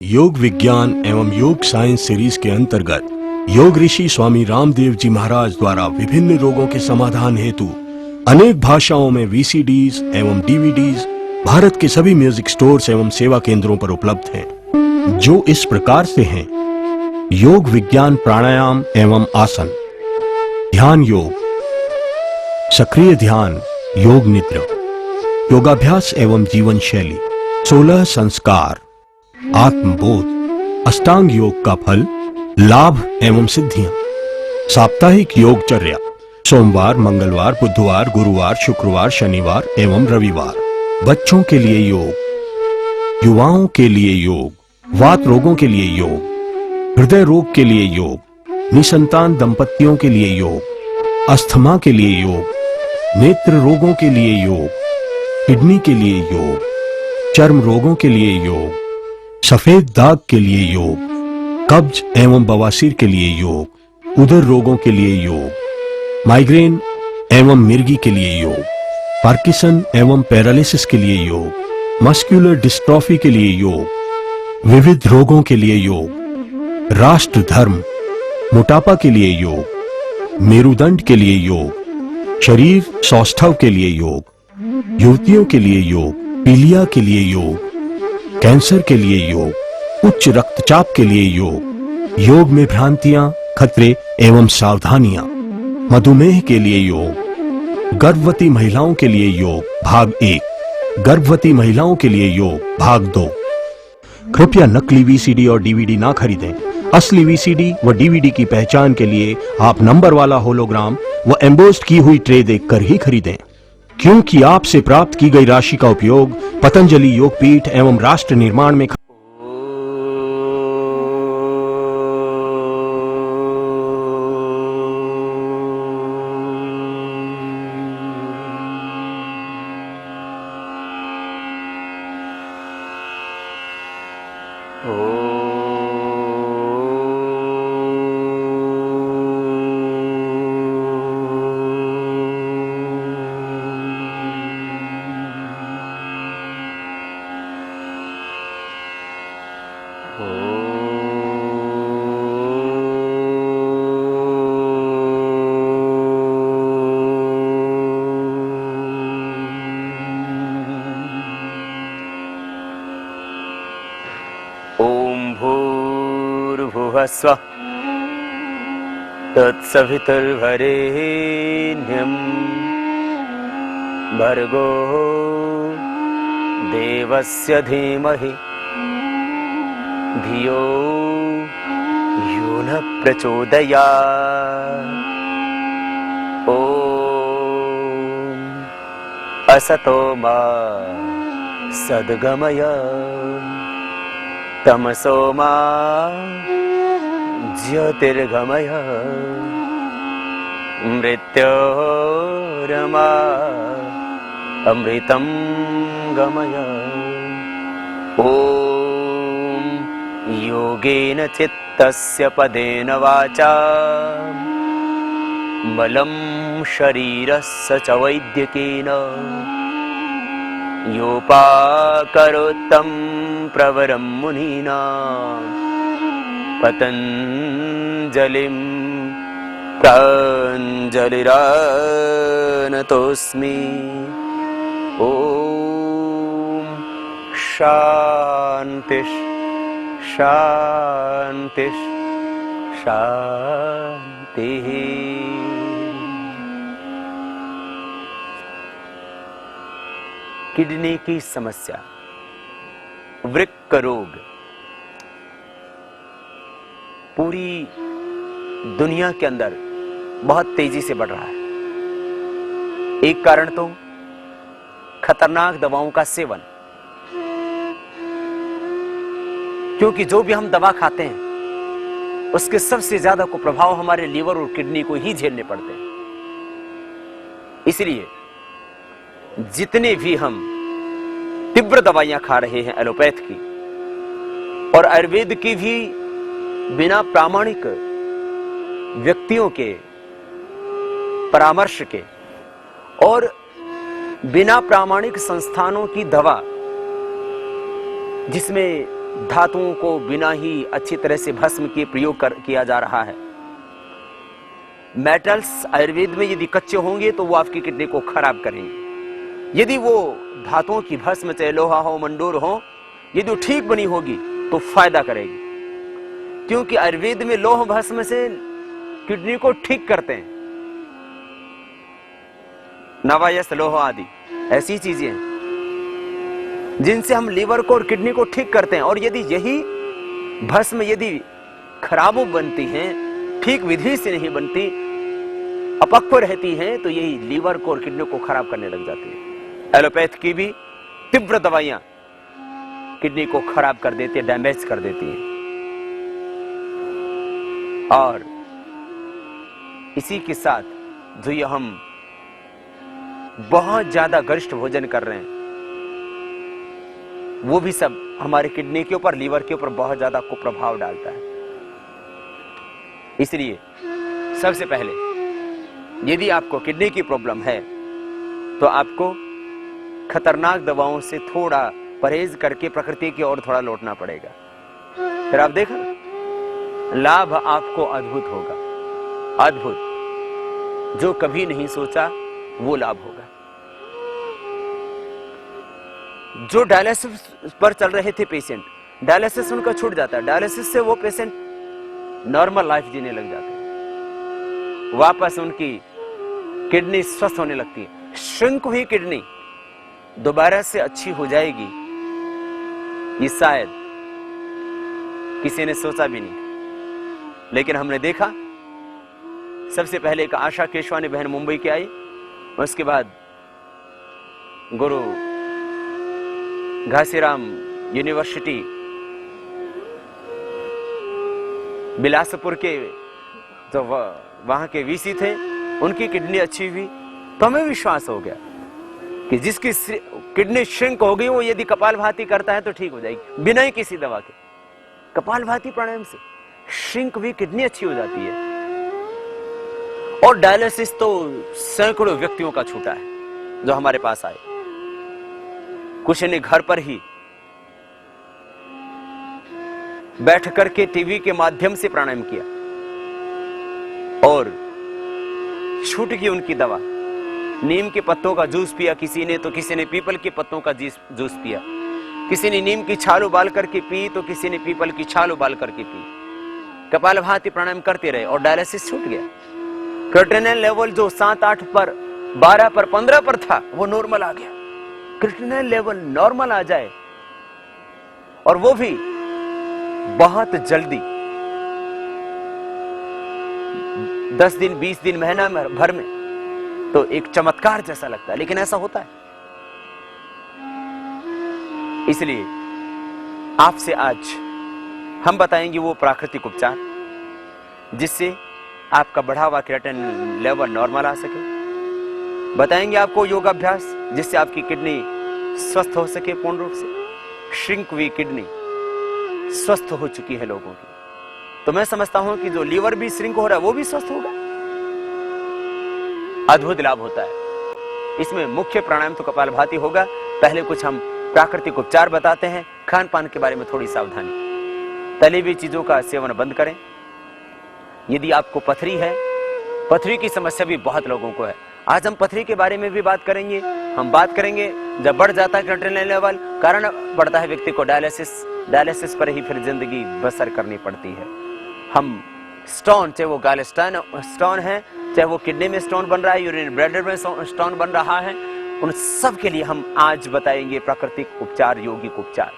योग विज्ञान एवं योग साइंस सीरीज के अंतर्गत योग ऋषि स्वामी रामदेव जी महाराज द्वारा विभिन्न रोगों के समाधान हेतु अनेक भाषाओं में वीसीडीज एवं डीवीडीज भारत के सभी म्यूजिक स्टोर्स एवं सेवा केंद्रों पर उपलब्ध हैं, जो इस प्रकार से हैं: योग विज्ञान प्राणायाम एवं आसन, ध्यान योग, सक्रिय ध्यान, योग निद्रा, योगाभ्यास एवं जीवन शैली, 16 संस्कार, आत्मबोध, अष्टांग योग का फल, लाभ एवं सिद्धियां, साप्ताहिक योगचर्या, सोमवार, मंगलवार, बुधवार, गुरुवार, शुक्रवार, शनिवार एवं रविवार, बच्चों के लिए योग, युवाओं के लिए योग, वात रोगों के लिए योग, हृदय रोग के लिए योग, निसंतान दंपतियों के लिए योग, अस्थमा के लिए योग, नेत्र रोगों के लिए योग, किडनी के लिए योग, चर्म रोगों के लिए योग, सफेद दाग के लिए योग, कब्ज एवं बवासीर के लिए योग, उदर रोगों के लिए योग, माइग्रेन एवं मिर्गी के लिए योग, पार्किंसन एवं पैरालिसिस के लिए योग, मस्कुलर डिस्ट्रॉफी के लिए योग, विविध रोगों के लिए योग, राष्ट्र धर्म, मोटापा के लिए योग, मेरुदंड के लिए योग, शरीर सौष्ठव के लिए योग, युवतियों के लिए योग, पीलिया के लिए योग, कैंसर के लिए योग, उच्च रक्तचाप के लिए योग, योग में भ्रांतियां, खतरे एवं सावधानियां, मधुमेह के लिए योग, गर्भवती महिलाओं के लिए योग भाग 1, गर्भवती महिलाओं के लिए योग भाग 2। कृपया नकली वीसीडी और डीवीडी ना खरीदें। असली वीसीडी व डीवीडी की पहचान के लिए आप नंबर वाला होलोग्राम व एम्बोस्ड की हुई ट्रे देखकर ही खरीदें, क्योंकि आपसे प्राप्त की गई राशि का उपयोग पतंजलि योगपीठ एवं राष्ट्र निर्माण में स्वः तत्सवितुर्वरेण्यं भर्गो देवस्य धीमहि धियो यो न प्रचोदयात्। ॐ असतो मा सद्गमय तमसो मा ज्योतिर्गमय मृत्योर्मा अमृतं गमय। ॐ योगेन चित्तस्य पदेन वाचा मलं शरीरस्य च वैद्यकेन योपाकरोत्तं प्रवरं मुनीनां पतञ्जलिं प्राञ्जलिरानतोऽस्मि। ॐ शान्तिः शान्तिः शान्तिः। किडनी की समस्या, वृक्क रोग पूरी दुनिया के अंदर बहुत तेजी से बढ़ रहा है। एक कारण तो खतरनाक दवाओं का सेवन, क्योंकि जो भी हम दवा खाते हैं उसके सबसे ज्यादा को प्रभाव हमारे लीवर और किडनी को ही झेलने पड़ते हैं। इसलिए जितने भी हम तीव्र दवाइयां खा रहे हैं एलोपैथ की और आयुर्वेद की भी बिना प्रामाणिक व्यक्तियों के परामर्श के और बिना प्रामाणिक संस्थानों की दवा जिसमें धातुओं को बिना ही अच्छी तरह से भस्म के प्रयोग किया जा रहा है। मेटल्स आयुर्वेद में यदि कच्चे होंगे तो वो आपकी किडनी को खराब करेंगे। यदि वो धातुओं की भस्म, चाहे लोहा हो, मंडोर हो, यदि वो ठीक बनी होगी तो फायदा करेगी। क्योंकि आयुर्वेद में लोह भस्म से किडनी को ठीक करते हैं। नवायस, लोह आदि ऐसी चीजें हैं जिनसे हम लीवर को और किडनी को ठीक करते हैं। और यदि यही भस्म यदि खराब बनती हैं, ठीक विधि से नहीं बनती, अपक्व रहती हैं, तो यही लीवर को और किडनी को खराब करने लग जाती है। एलोपैथ की भी तीव्र दवाइयां किडनी को खराब कर देती है, डैमेज कर देती है। और इसी के साथ जो ये हम बहुत ज्यादा गरिष्ठ भोजन कर रहे हैं, वो भी सब हमारे किडनी के ऊपर, लीवर के ऊपर बहुत ज्यादा कुप्रभाव डालता है। इसलिए सबसे पहले यदि आपको किडनी की प्रॉब्लम है तो आपको खतरनाक दवाओं से थोड़ा परहेज करके प्रकृति की ओर थोड़ा लौटना पड़ेगा। फिर आप देखो लाभ आपको अद्भुत होगा, अद्भुत। जो कभी नहीं सोचा वो लाभ होगा। जो डायलिसिस पर चल रहे थे पेशेंट, डायलिसिस उनका छूट जाता है, डायलिसिस से वो पेशेंट नॉर्मल लाइफ जीने लग जाते हैं, वापस उनकी किडनी स्वस्थ होने लगती है। श्रिंक हुई किडनी दोबारा से अच्छी हो जाएगी, ये शायद किसी ने सोचा भी नहीं। लेकिन हमने देखा, सबसे पहले एक आशा केशवानी बहन मुंबई के आई, उसके बाद गुरु घासीराम यूनिवर्सिटी बिलासपुर के जो वहां के वीसी थे, उनकी किडनी अच्छी हुई। तो हमें विश्वास हो गया कि जिसकी किडनी श्रिंक हो गई, वो यदि कपालभाति करता है तो ठीक हो जाएगी, बिना ही किसी दवा के। कपालभाति प्राणायाम से श्रिंक हुई किडनी अच्छी हो जाती है। और डायलिसिस तो सैकड़ों व्यक्तियों का छूटा है जो हमारे पास आए। कुछ ने घर पर ही बैठ करके टीवी के माध्यम से प्राणायाम किया और छूट गई उनकी दवा। नीम के पत्तों का जूस पिया किसी ने, तो किसी ने पीपल के पत्तों का जूस पिया, किसी ने नीम की छाल उबाल करके पी, तो किसी ने पीपल की छाल उबाल करके पी। कपालभाति प्राणायाम करते रहे और डायलिसिस छूट गया। क्रिएटिनिन लेवल जो 7-8 पर, 12 पर, 15 पर था, वो नॉर्मल आ गया। क्रिएटिनिन लेवल नॉर्मल आ जाए, और वो भी बहुत जल्दी, 10 दिन, 20 दिन, महीना भर में, तो एक चमत्कार जैसा लगता है। लेकिन ऐसा होता है। इसलिए आपसे आज हम बताएंगे वो प्राकृतिक उपचार जिससे आपका बढ़ा हुआ क्रिएटिनिन लेवल नॉर्मल आ सके। बताएंगे आपको योगाभ्यास जिससे आपकी किडनी स्वस्थ हो सके पूर्ण रूप से। श्रिंक हुई किडनी स्वस्थ हो चुकी है लोगों की, तो मैं समझता हूं कि जो लीवर भी श्रिंक हो रहा है वो भी स्वस्थ होगा। अद्भुत लाभ होता है। इसमें मुख्य प्राणायाम तो कपालभाति होगा। पहले कुछ हम प्राकृतिक उपचार बताते हैं। खान पान के बारे में थोड़ी सावधानी, तली हुई चीजों का सेवन बंद करें। यदि आपको पथरी है, पथरी की समस्या भी बहुत लोगों को है, आज हम पथरी के बारे में भी बात करेंगे। हम बात करेंगे जब बढ़ जाता है क्रिएटिनिन लेवल, कारण बढ़ता है व्यक्ति को डायलिसिस पर ही फिर जिंदगी बसर करनी पड़ती है। हम स्टोन, चाहे वो गाल स्टोन है, चाहे वो किडनी में स्टोन बन रहा है, यूरिन ब्लैडर में स्टोन बन रहा है, उन सब के लिए हम आज बताएंगे प्राकृतिक उपचार, यौगिक उपचार।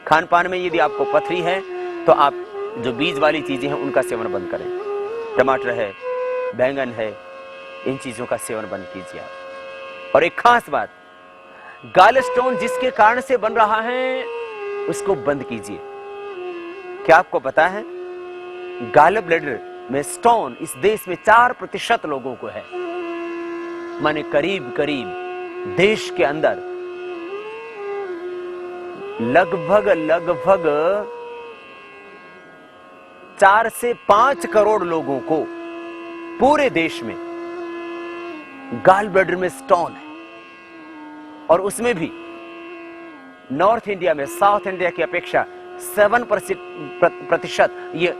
खान पान में यदि आपको पथरी है तो आप जो बीज वाली चीजें हैं उनका सेवन बंद करें। टमाटर है, बैंगन है, इन चीजों का सेवन बंद कीजिए आप। और एक खास बात, गाल स्टोन जिसके कारण से बन रहा है उसको बंद कीजिए। क्या आपको पता है गाल ब्लैडर में स्टोन इस देश में 4% लोगों को है। माने करीब करीब देश के अंदर लगभग 4 से 5 करोड़ लोगों को पूरे देश में गाल ब्लैडर में स्टोन है। और उसमें भी नॉर्थ इंडिया में, साउथ इंडिया की अपेक्षा 7% ये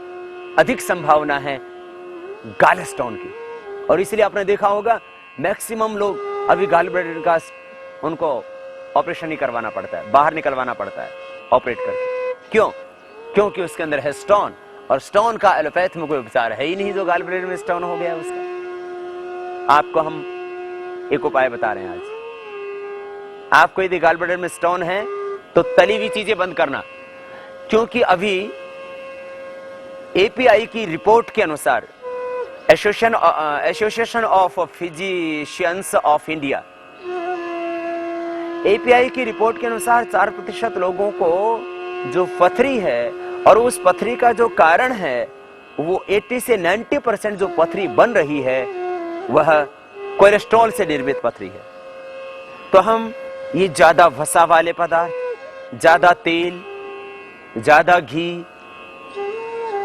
अधिक संभावना है गाल स्टोन की। और इसलिए आपने देखा होगा मैक्सिमम लोग अभी गाल ब्लैडर का उनको ऑपरेशन ही करवाना पड़ता है, बाहर निकलवाना पड़ता है ऑपरेट करके। क्यों? क्योंकि उसके अंदर है स्टोन, और स्टोन का एलोपैथ में कोई उपचार है ही नहीं। जो गाल ब्लैडर में स्टोन हो गया उसका, आपको हम एक उपाय बता रहे हैं आज। आपको यदि गाल ब्लैडर में स्टोन है तो तली हुई चीजें बंद करना, क्योंकि अभी एपीआई की रिपोर्ट के अनुसार association of physicians of India, API की रिपोर्ट के अनुसार 4% लोगों को जो पथरी है, और उस पथरी का जो कारण है वो 80 से 90% जो पथरी बन रही है वह कोलेस्ट्रॉल से निर्मित पथरी है। तो हम ये ज्यादा वसा वाले पदार्थ, ज्यादा तेल, ज्यादा घी,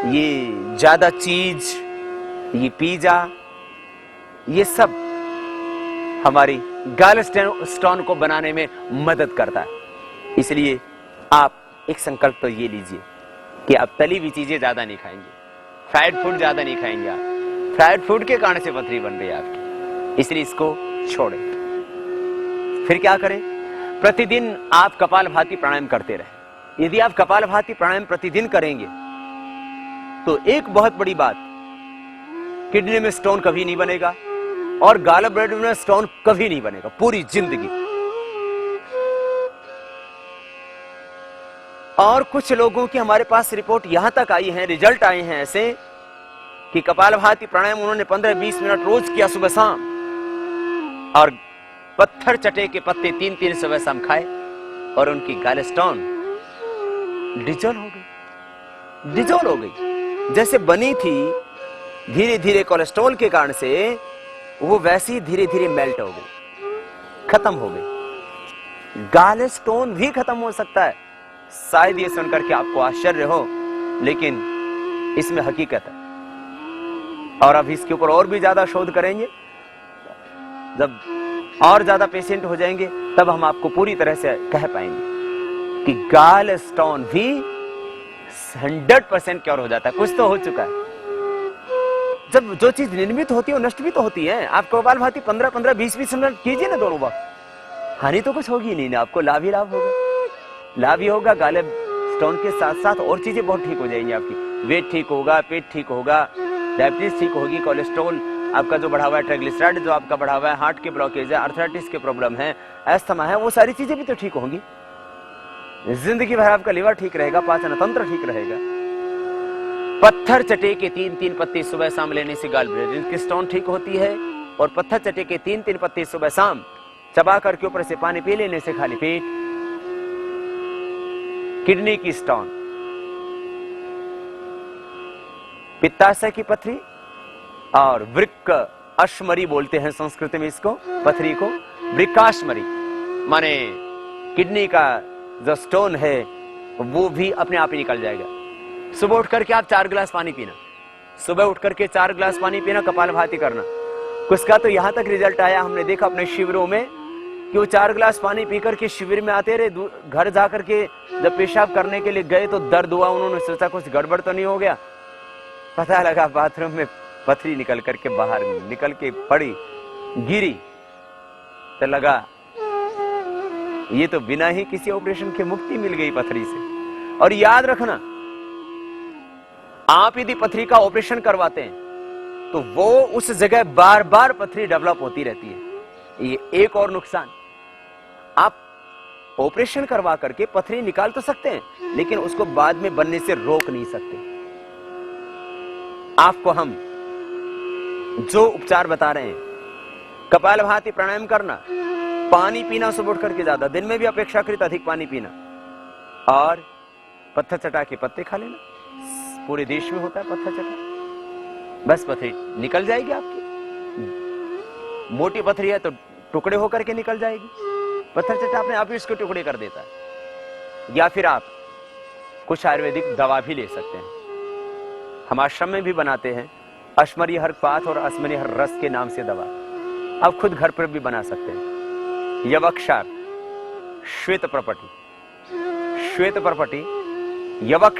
ये ज्यादा चीज, ये पिज्जा, ये सब हमारी गाल स्टोन को बनाने में मदद करता है। इसलिए आप एक संकल्प तो ये लीजिए कि आप तली हुई चीजें ज्यादा नहीं खाएंगे, फ्राइड फूड ज्यादा नहीं खाएंगे। आप फ्राइड फूड के कारण से पथरी बन रही है आपकी, इसलिए इसको छोड़ें। फिर क्या करें? प्रतिदिन आप कपालभाति प्राणायाम करते रहें। यदि आप कपालभाति प्राणायाम प्रतिदिन करेंगे तो एक बहुत बड़ी बात, किडनी में स्टोन कभी नहीं बनेगा और गाल ब्लैडर में स्टोन कभी नहीं बनेगा पूरी जिंदगी। और कुछ लोगों की हमारे पास रिपोर्ट यहां तक आई है, रिजल्ट आए हैं ऐसे कि कपालभाति प्राणायाम उन्होंने 15-20 मिनट रोज किया सुबह शाम, और पत्थर चटे के पत्ते 3-3 सुबह शाम खाए, और उनकी गाल स्टोन डिजोल्व हो गई। जैसे बनी थी धीरे धीरे कोलेस्ट्रॉल के कारण से, वो वैसे ही धीरे धीरे मेल्ट हो गई, खत्म हो गई। गाल स्टोन भी खत्म हो सकता है। शायद ये सुनकर के आपको आश्चर्य हो, लेकिन इसमें हकीकत है। और अब इसके ऊपर और भी ज्यादा शोध करेंगे, जब और ज्यादा पेशेंट हो जाएंगे तब हम आपको पूरी तरह से कह पाएंगे कि गाल स्टोन भी 100% क्योर हो जाता है। कुछ तो हो चुका है। जब जो चीज निर्मित होती है वो नष्ट भी तो होती है। आप कपालभाति 15-15, 20-20 मिनट कीजिए ना दोनों वक्त, हानि तो कुछ होगी नहीं ना, आपको लाभ ही लाभ होगा। लाभ ही होगा, गाल स्टोन के साथ साथ और चीजें बहुत ठीक हो जाएंगी आपकी। वेट ठीक होगा, पेट ठीक होगा, डायबिटीज ठीक होगी, कोलेस्ट्रॉल आपका जो बढ़ा हुआ है, ट्राइग्लिसराइड जो आपका बढ़ा हुआ है, हार्ट के ब्लॉकेज है, आर्थराइटिस के प्रॉब्लम है, अस्थमा है, वो सारी चीजें भी तो ठीक होंगी। जिंदगी भर आपका लिवर ठीक रहेगा, पाचन तंत्र ठीक रहेगा। पत्थर चटे के 3-3 पत्ते सुबह शाम लेने से गाल ब्लैडर की स्टोन ठीक होती है, और पत्थर चटे के 3-3 पत्ते सुबह शाम चबा करके ऊपर से पानी पी लेने से खाली पेट किडनी की स्टोन, पित्ताशय की पथरी, और वृक्क अश्मरी बोलते हैं संस्कृत में इसको, पथरी को वृक्काश्मरी, माने किडनी का जो स्टोन है वो भी अपने आप ही निकल जाएगा। सुबह उठ करके आप 4 गिलास पानी पीना, सुबह उठ करके 4 गिलास पानी पीना, कपालभाति करना। कुछ का तो यहां तक रिजल्ट आया, हमने देखा अपने शिविरों में कि वो 4 गिलास पानी पीकर के शिविर में आते रहे। घर जाकर के जब पेशाब करने के लिए गए तो दर्द हुआ, उन्होंने सोचा कुछ गड़बड़ तो नहीं हो गया। पता लगा बाथरूम में पथरी निकल करके बाहर निकल के पड़ी, गिरी, तो लगा ये तो बिना ही किसी ऑपरेशन के मुक्ति मिल गई पथरी से। और याद रखना, आप यदि पथरी का ऑपरेशन करवाते हैं तो वो उस जगह बार बार पथरी डेवलप होती रहती है। ये एक और नुकसान, आप ऑपरेशन करवा करके पथरी निकाल तो सकते हैं, लेकिन उसको बाद में बनने से रोक नहीं सकते। आपको हम जो उपचार बता रहे हैं, कपालभाति प्राणायाम करना, पानी पीना सुबह उठ करके ज्यादा, दिन में भी अपेक्षाकृत अधिक पानी पीना, और पत्थर चटा के पत्ते खा लेना। पूरे देश में होता है पत्थर चटा, बस पथरी निकल जाएगी आपकी। मोटी पथरी है तो टुकड़े होकर के निकल जाएगी, पत्थर चटा अपने आप ही उसके टुकड़े कर देता है। या फिर आप कुछ आयुर्वेदिक दवा भी ले सकते हैं, हम आश्रम में भी बनाते हैं, अश्मरी हर्कपात और अश्मरी हर रस के नाम से दवा, आप खुद घर पर भी बना सकते हैं। यवक्षार, श्वेत प्रपटी यवक